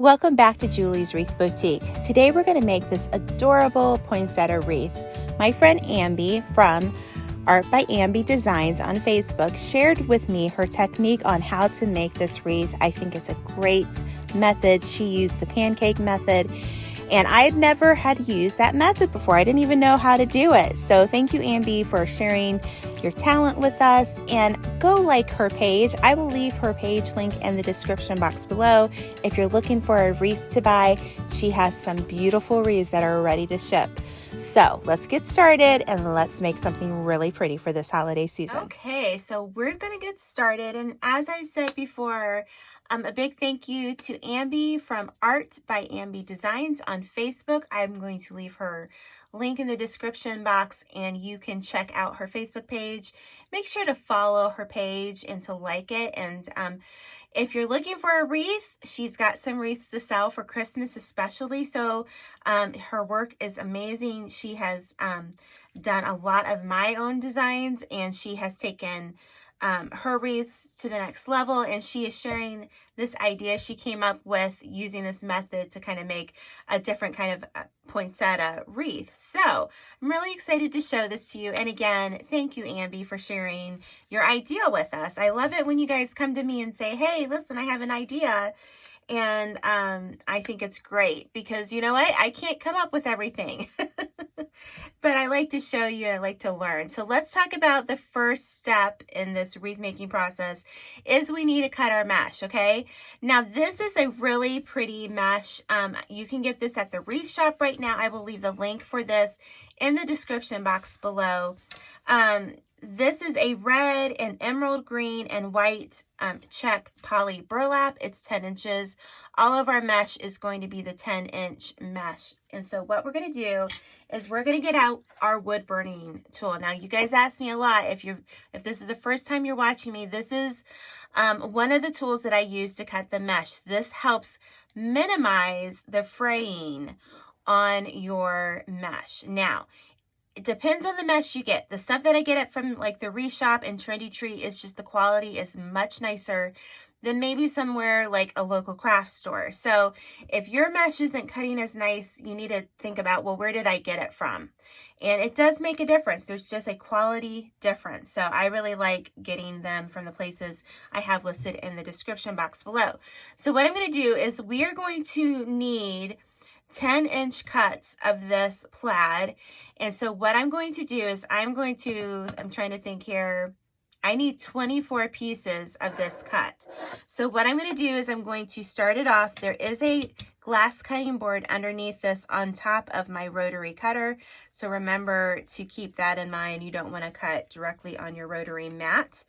Welcome back to Julie's Wreath Boutique. Today we're going to make this adorable poinsettia wreath. My friend Ambi from Art by Ambi Designs on Facebook shared with me her technique on how to make this wreath. I think it's a great method. She used the pancake method, and I had never had used that method before. I didn't even know how to do it. So thank you, Ambi, for sharing your talent with us, and go like her page. I will leave her page link in the description box below. If you're looking for a wreath to buy, she has some beautiful wreaths that are ready to ship. So let's get started and let's make something really pretty for this holiday season. Okay, so we're gonna get started, and as I said before, a big thank you to Ambi from Art by Ambi Designs on Facebook. I'm going to leave her link in the description box, and you can check out her Facebook page. Make sure to follow her page and to like it. And if you're looking for a wreath, she's got some wreaths to sell for Christmas especially. So her work is amazing. She has done a lot of my own designs, and she has taken her wreaths to the next level, and she is sharing this idea she came up with using this method to kind of make a different kind of poinsettia wreath. So I'm really excited to show this to you. And again, thank you, Ambi, for sharing your idea with us. I love it when you guys come to me and say, hey, listen, I have an idea. And I think it's great because you know what? I can't come up with everything. But I like to show you and I like to learn. So let's talk about the first step in this wreath making process is we need to cut our mesh, okay? Now this is a really pretty mesh. You can get this at the wreath shop right now. I will leave the link for this in the description box below. This is a red and emerald green and white check poly burlap. It's 10 inches. All of our mesh is going to be the 10-inch mesh. And so what we're going to do is we're going to get out our wood burning tool. Now, you guys ask me a lot, if this is the first time you're watching me, this is one of the tools that I use to cut the mesh. This helps minimize the fraying on your mesh. Now, it depends on the mesh you get. The stuff that I get it from like the Wreath Shop and Trendy Tree is just the quality is much nicer than maybe somewhere like a local craft store. So if your mesh isn't cutting as nice, you need to think about, well, where did I get it from? And it does make a difference. There's just a quality difference. So I really like getting them from the places I have listed in the description box below. So what I'm going to do is we are going to need 10-inch cuts of this plaid. And so what I'm going to do is I'm trying to think here, I need 24 pieces of this cut. So what I'm going to do is I'm going to start it off. There is a glass cutting board underneath this on top of my rotary cutter. So remember to keep that in mind. You don't want to cut directly on your rotary mat.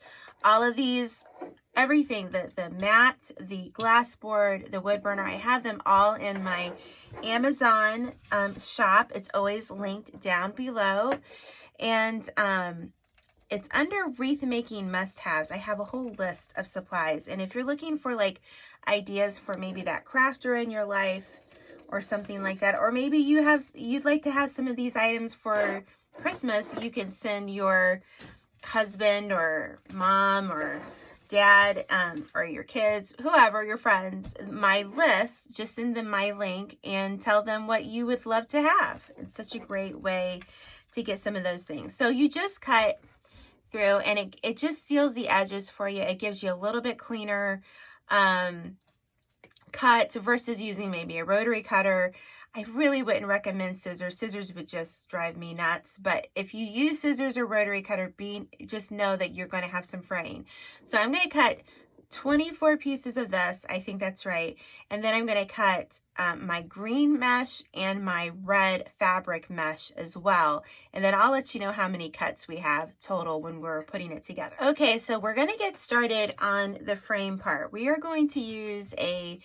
All of these, everything, the mat, the glass board, the wood burner, I have them all in my Amazon shop. It's always linked down below. And it's under wreath making must-haves. I have a whole list of supplies. And if you're looking for like ideas for maybe that crafter in your life or something like that, or maybe you'd like to have some of these items for Christmas, you can send your husband or mom or dad or your kids, whoever, your friends, my list, just send them my link and tell them what you would love to have. It's such a great way to get some of those things. So you just cut through and it just seals the edges for you. It gives you a little bit cleaner cut versus using maybe a rotary cutter. I really wouldn't recommend scissors. Scissors would just drive me nuts. But if you use scissors or rotary cutter, just know that you're going to have some fraying. So I'm going to cut 24 pieces of this. I think that's right. And then I'm going to cut my green mesh and my red fabric mesh as well. And then I'll let you know how many cuts we have total when we're putting it together. Okay, so we're going to get started on the frame part. We are going to use a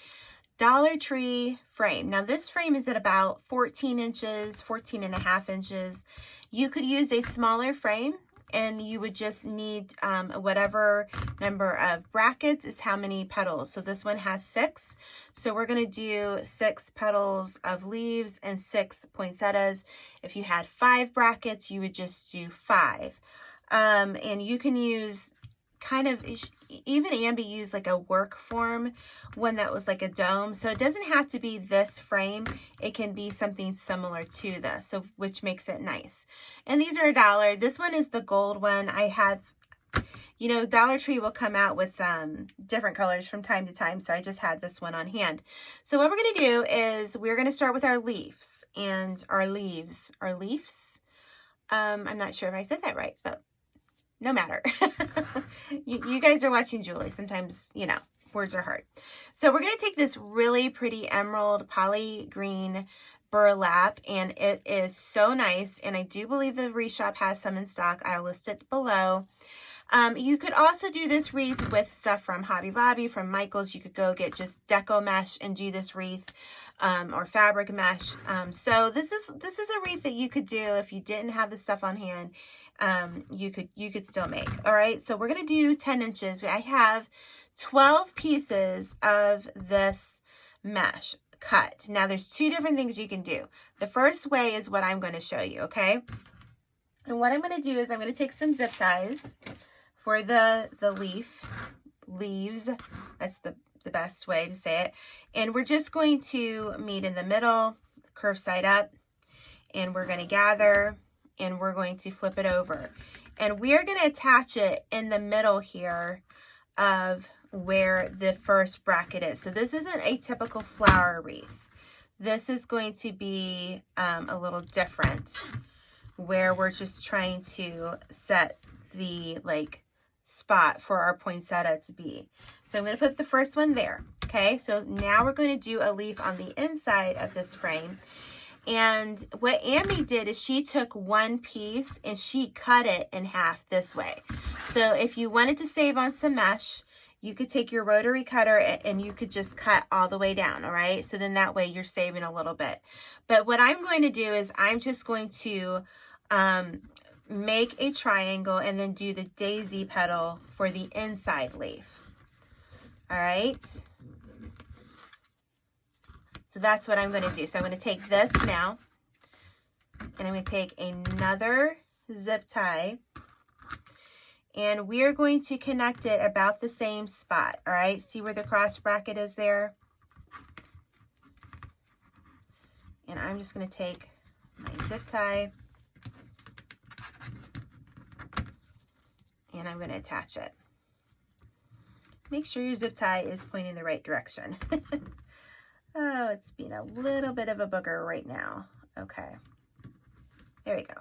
Dollar Tree frame. Now this frame is at about 14 inches, 14.5 inches. You could use a smaller frame and you would just need whatever number of brackets is how many petals. So this one has 6. So we're going to do 6 petals of leaves and 6 poinsettias. If you had 5 brackets, you would just do 5. And you can use kind of, even Ambi used like a work form, one that was like a dome. So it doesn't have to be this frame. It can be something similar to this, so which makes it nice. And these are $1. This one is the gold one. I have, you know, Dollar Tree will come out with different colors from time to time. So I just had this one on hand. So what we're going to do is we're going to start with our leaves and our leaves. I'm not sure if I said that right, but no matter. you guys are watching Julie. Sometimes, you know, words are hard. So we're going to take this really pretty emerald poly green burlap, and it is so nice. And I do believe the Wreath Shop has some in stock. I'll list it below. You could also do this wreath with stuff from Hobby Lobby, from Michael's. You could go get just Deco mesh and do this wreath, or fabric mesh. So this is a wreath that you could do if you didn't have the stuff on hand. You could still make. All right, so we're gonna do 10 inches. I have 12 pieces of this mesh cut. Now there's two different things you can do. The first way is what I'm going to show you, okay? And what I'm going to do is I'm going to take some zip ties for the leaves. That's the best way to say it. And we're just going to meet in the middle, curve side up, and we're going to gather, and we're going to flip it over. And we are going to attach it in the middle here of where the first bracket is. So this isn't a typical flower wreath. This is going to be a little different, where we're just trying to set the spot for our poinsettia to be. So I'm going to put the first one there. Okay, so now we're going to do a leaf on the inside of this frame. And what Ambi did is she took one piece and she cut it in half this way. So if you wanted to save on some mesh, you could take your rotary cutter and you could just cut all the way down, all right? So then that way you're saving a little bit. But what I'm going to do is I'm just going to make a triangle and then do the daisy petal for the inside leaf. All right? So that's what I'm going to do. So I'm going to take this now, and I'm going to take another zip tie, and we're going to connect it about the same spot. All right, see where the cross bracket is there? And I'm just going to take my zip tie, and I'm going to attach it. Make sure your zip tie is pointing the right direction. Oh, it's being a little bit of a booger right now. Okay, there we go.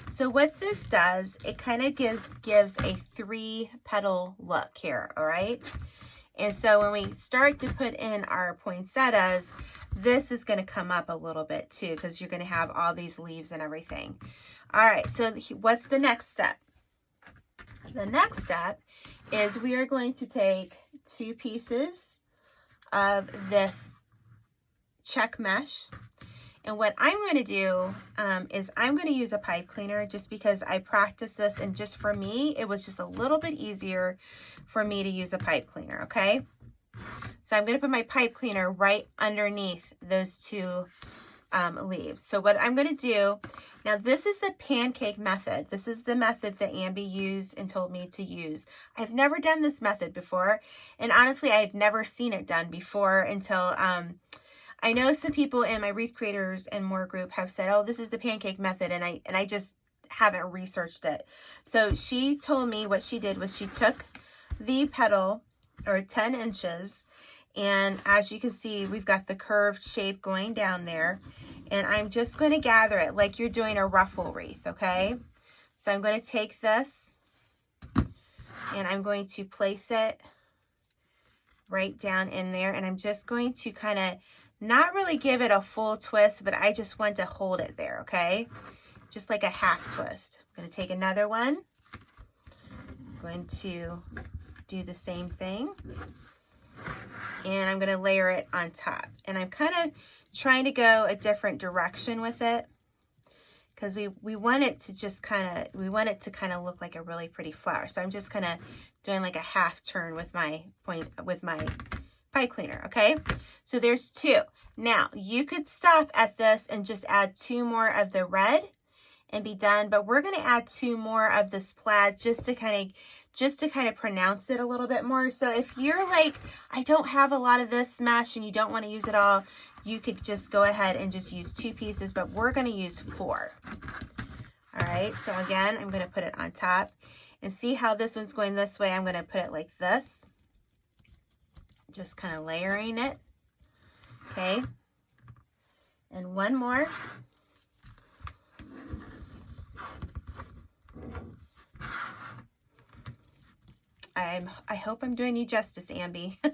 So what this does, it kind of gives a 3-petal look here, all right? And so when we start to put in our poinsettias, this is going to come up a little bit too, because you're going to have all these leaves and everything. All right, so what's the next step? The next step is we are going to take 2 pieces of this check mesh. And what I'm going to do is I'm going to use a pipe cleaner, just because I practiced this, and just for me, it was just a little bit easier for me to use a pipe cleaner, okay? So I'm going to put my pipe cleaner right underneath those 2 leaves. So what I'm going to do, now this is the pancake method. This is the method that Ambi used and told me to use. I've never done this method before, and honestly, I had never seen it done before until I know some people in my Wreath Creators and More group have said, oh, this is the pancake method, and I just haven't researched it. So she told me what she did was she took the petal, or 10 inches, and as you can see, we've got the curved shape going down there, and I'm just going to gather it like you're doing a ruffle wreath, okay? So I'm going to take this, and I'm going to place it right down in there, and I'm just going to kind of not really give it a full twist, but I just want to hold it there, okay? Just like a half twist. I'm going to take another one. I'm going to do the same thing. And I'm going to layer it on top. And I'm kind of trying to go a different direction with it, because we want it to just kind of look like a really pretty flower. So I'm just kind of doing like a half turn with my pipe cleaner, okay? So there's 2. Now, you could stop at this and just add 2 more of the red, and be done. But we're going to add 2 more of this plaid just to kind of pronounce it a little bit more. So if you're like, I don't have a lot of this mesh and you don't want to use it all, you could just go ahead and just use 2 pieces, but we're going to use 4. All right, so again, I'm going to put it on top, and see how this one's going this way. I'm going to put it like this, just kind of layering it. Okay, and 1 more. I hope I'm doing you justice, Ambi. All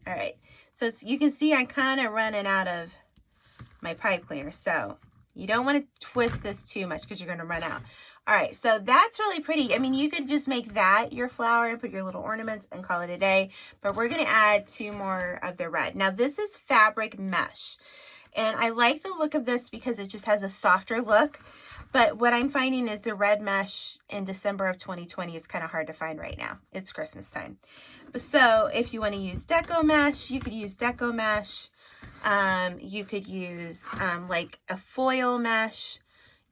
right, so you can see I'm kind of running out of my pipe cleaner, so you don't want to twist this too much because you're going to run out. All right, so that's really pretty. I mean, you could just make that your flower and put your little ornaments and call it a day, but we're going to add 2 more of the red. Now, this is fabric mesh, and I like the look of this because it just has a softer look, but what I'm finding is the red mesh in December of 2020 is kind of hard to find right now. It's Christmas time. So if you want to use deco mesh, you could use deco mesh. You could use like a foil mesh,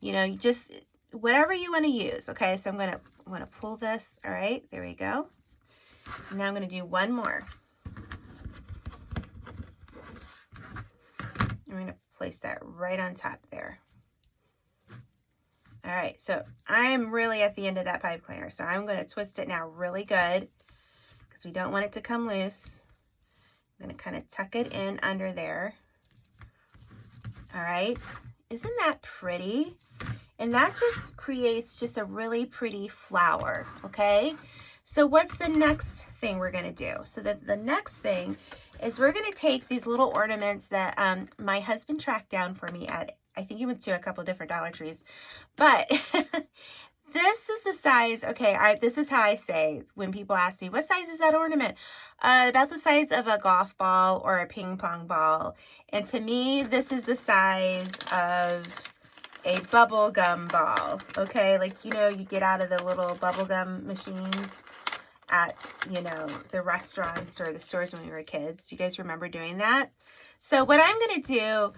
you know, just whatever you want to use. Okay, so I'm going to pull this. All right, there we go. Now I'm going to do 1 more. I'm going to place that right on top there. All right, so I'm really at the end of that pipe cleaner, so I'm going to twist it now really good because we don't want it to come loose. I'm going to kind of tuck it in under there. All right, isn't that pretty? And that just creates just a really pretty flower, okay? So what's the next thing we're going to do? So the next thing is we're going to take these little ornaments that my husband tracked down for me at, I think he went to a couple different Dollar Trees, but this is the size, okay, this is how I say when people ask me, what size is that ornament? About the size of a golf ball or a ping pong ball. And to me, this is the size of a bubble gum ball, okay? Like, you know, you get out of the little bubble gum machines at, you know, the restaurants or the stores when we were kids. Do you guys remember doing that? So what I'm going to do,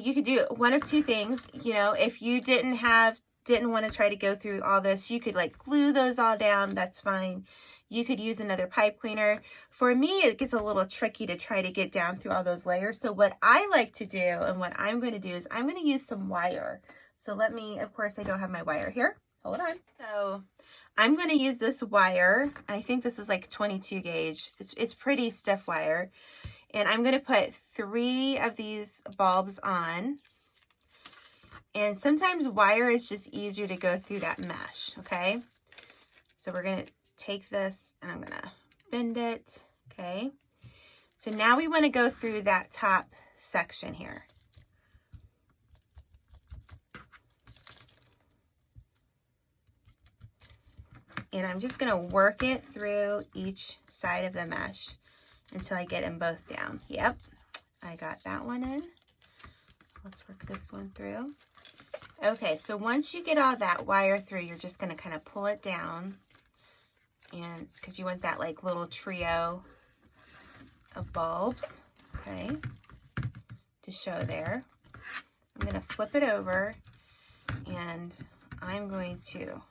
you could do one of 2 things. You know, if you didn't want to try to go through all this, you could like glue those all down. That's fine. You could use another pipe cleaner. For me, it gets a little tricky to try to get down through all those layers. So what I like to do and what I'm going to do is I'm going to use some wire. So let me, of course, I don't have my wire here. Hold on. So I'm going to use this wire. I think this is like 22 gauge. It's pretty stiff wire. And I'm going to put 3 of these bulbs on. And sometimes wire is just easier to go through that mesh, okay? So we're going to take this and I'm going to bend it, okay? So now we want to go through that top section here. And I'm just going to work it through each side of the mesh until I get them both down. Yep, I got that one in. Let's work this one through. Okay, so once you get all that wire through, you're just going to kind of pull it down. And because you want that like little trio of bulbs, okay, to show there. I'm going to flip it over and I'm going to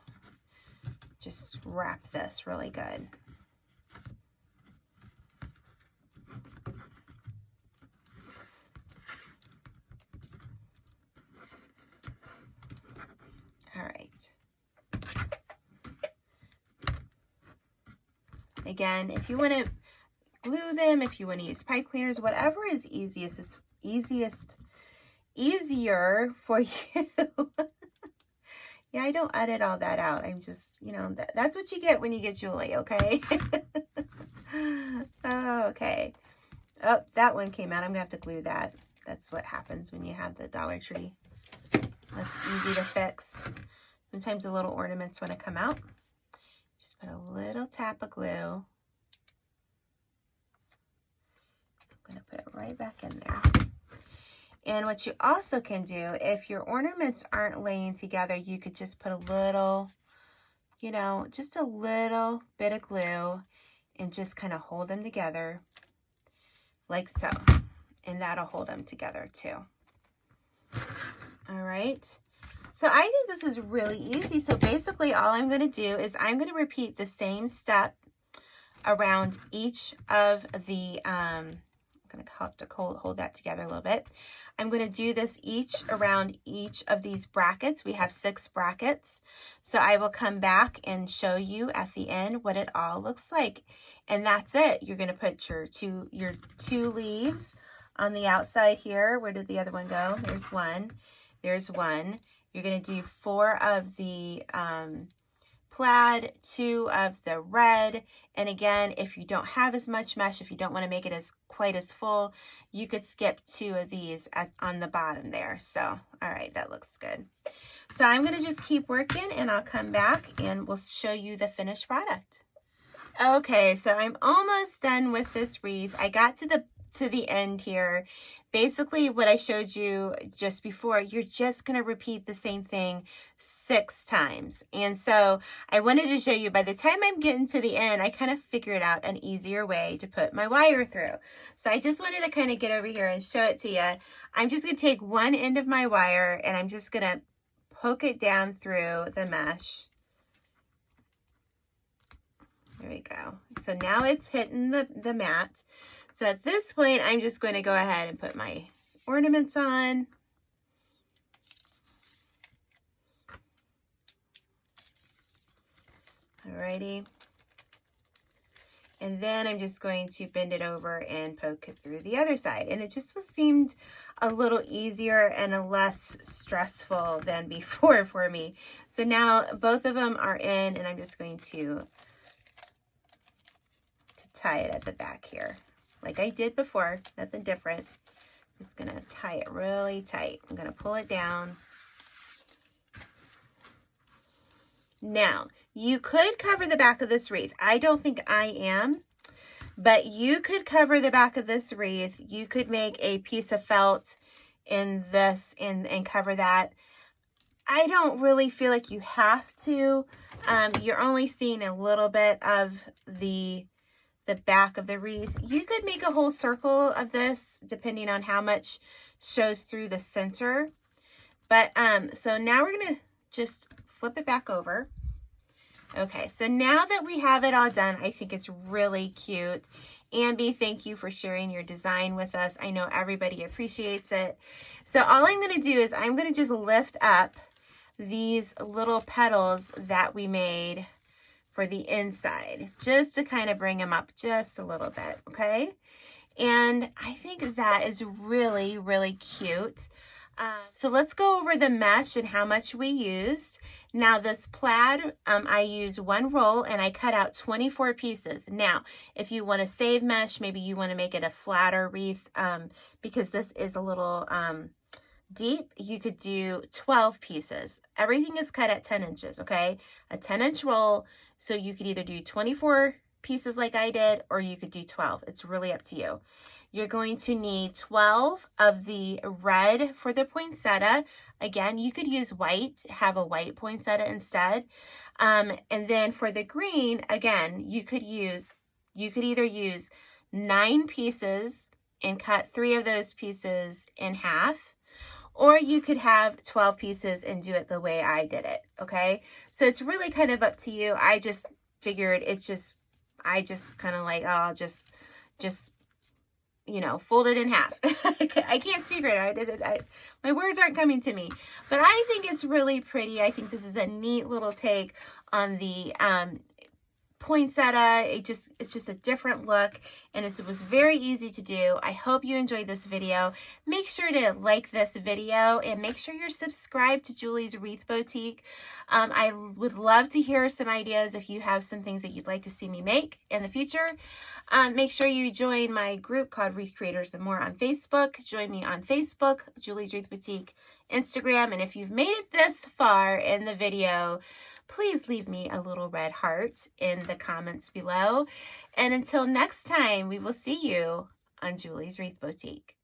just wrap this really good. All right. Again, if you want to glue them, if you want to use pipe cleaners, whatever is easier for you. Yeah, I don't edit all that out. I'm just, you know, that's what you get when you get Julie, okay? Oh, okay. Oh, that one came out. I'm going to have to glue that. That's what happens when you have the Dollar Tree. That's easy to fix. Sometimes the little ornaments want to come out. Just put a little tap of glue. I'm going to put it right back in there. And what you also can do, if your ornaments aren't laying together, you could just put a little, you know, just a little bit of glue and just kind of hold them together like so. And that'll hold them together too. All right. So I think this is really easy. So basically all I'm going to do is I'm going to repeat the same step around each of the, I'm going to have to hold that together a little bit. I'm going to do this around each of these brackets. We have 6 brackets. So I will come back and show you at the end what it all looks like. And that's it. You're going to put your two leaves on the outside here. Where did the other one go? There's one. There's one. You're going to do 4 of the plaid, 2 of the red. And again, if you don't have as much mesh, if you don't want to make it quite as full, you could skip 2 of these on the bottom there. So, all right, that looks good. So I'm going to just keep working and I'll come back and we'll show you the finished product. Okay, so I'm almost done with this wreath. I got to the end here. Basically what I showed you just before, you're just going to repeat the same thing 6 times. And so I wanted to show you, by the time I'm getting to the end, I kind of figured out an easier way to put my wire through. So I just wanted to kind of get over here and show it to you. I'm just going to take one end of my wire and I'm just going to poke it down through the mesh. There we go. So now it's hitting the mat. So at this point, I'm just going to go ahead and put my ornaments on. Alrighty. And then I'm just going to bend it over and poke it through the other side. And it just seemed a little easier and less stressful than before for me. So now both of them are in, and I'm just going to tie it at the back here. Like I did before, nothing different. Just gonna tie it really tight. I'm gonna pull it down. Now, you could cover the back of this wreath. I don't think I am, but you could cover the back of this wreath. You could make a piece of felt in this and cover that. I don't really feel like you have to. You're only seeing a little bit of the back of the wreath. You could make a whole circle of this depending on how much shows through the center. But so now we're gonna just flip it back over. Okay, so now that we have it all done, I think it's really cute. Ambi, thank you for sharing your design with us. I know everybody appreciates it. So all I'm gonna do is I'm gonna just lift up these little petals that we made for the inside, just to kind of bring them up just a little bit, okay? And I think that is really, really cute. So let's go over the mesh and how much we used. Now this plaid, I used 1 roll and I cut out 24 pieces. Now, if you want to save mesh, maybe you want to make it a flatter wreath, because this is a little deep, you could do 12 pieces. Everything is cut at 10 inches, okay? A 10-inch roll. So you could either do 24 pieces like I did, or you could do 12. It's really up to you. You're going to need 12 of the red for the poinsettia. Again, you could use white, have a white poinsettia instead. And then for the green, again, you could either use 9 pieces and cut 3 of those pieces in half, or you could have 12 pieces and do it the way I did it, okay? So it's really kind of up to you. I just figured I just kind of like, oh, I'll just, you know, fold it in half. I can't speak right now. My words aren't coming to me. But I think it's really pretty. I think this is a neat little take on the poinsettia. It's just a different look, and it was very easy to do. I hope you enjoyed this video. Make sure to like this video and make sure you're subscribed to Julie's Wreath Boutique. I would love to hear some ideas if you have some things that you'd like to see me make in the future. Make sure you join my group called Wreath Creators and More on Facebook. Join me on Facebook, Julie's Wreath Boutique, Instagram, and if you've made it this far in the video, please leave me a little red heart in the comments below. And until next time, we will see you on Julie's Wreath Boutique.